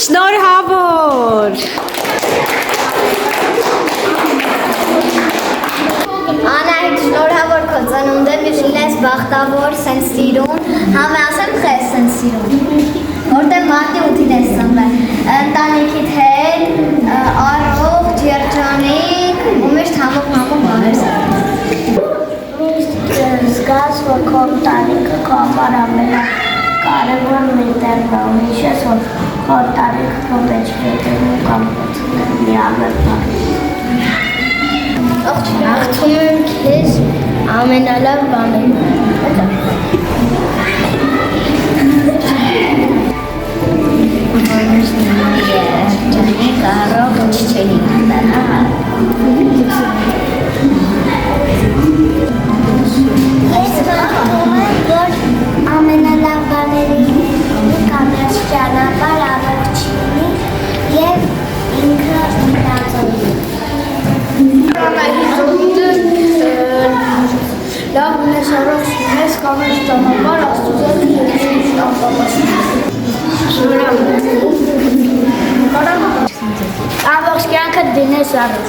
Շնորհավոր։ Անահիտ, շնորհավոր քո ծնունդը, միշտ ես բախտավոր, սեն սիրուն, համ ասեմ խես սեն սիրուն, որտեղ մարտի 8-ին ես ծնվել, ընտանիքիդ հետ, առողջ, երջանիկ, ու միշտ համով բարես։ Միշտ զգաս, որ քո ընտանիքը քո համար ամենակարևոր միտերն է, ու հիշես, որ քո ընտանիքը քո մեջ հետևում կամ մի ամենաբար։ Աղթում եմ քեզ ամենալավ բաները։ Երջանիկ, առողջ չէի Ես աղթում եմ, որ ամենալավ բաների կանաչ ճանապարհ առողջ լինի և ինքը մտածողի։ Լավ ունես առողջ ունես կանաչ ճանապարհ Աստծո Հիսուսի անպատասխան։ Ամբողջ կյանքը դինես առողջ։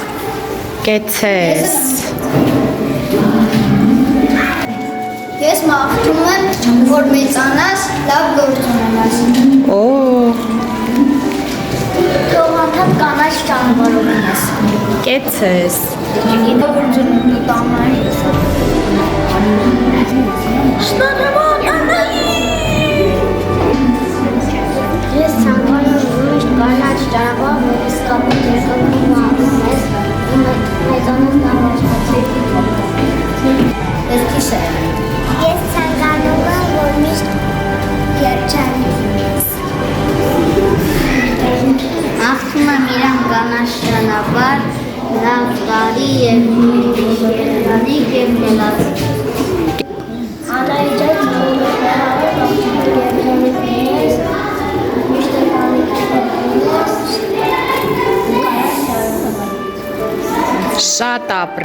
Կեցես։ Ես մաղթում եմ, որ մեծանաս, լավ գործ ունենաս։ Օ, Թող անդամ կանաչ ճանապարհ ունենաս։ կեցես։ Գիտեմ, որ ծնունդի տանայի։ Շնորհավոր Ես ցանկանում եմ միշտ կանաչ ճանապարհ, որ իսկապես երկրում ապրես, ու մեծանաս լավ աշխատես։ Ես քիշեր։ Ես ցանկանում եմ, որ միշտ երջանիկ լինես։ Աղթում եմ իրան կանաչ ճանապարհ, լավ տարի և երջանիկ և խելացի։ Անահիտ ջան, երջանիկ լինես, միշտ Շատ ապր։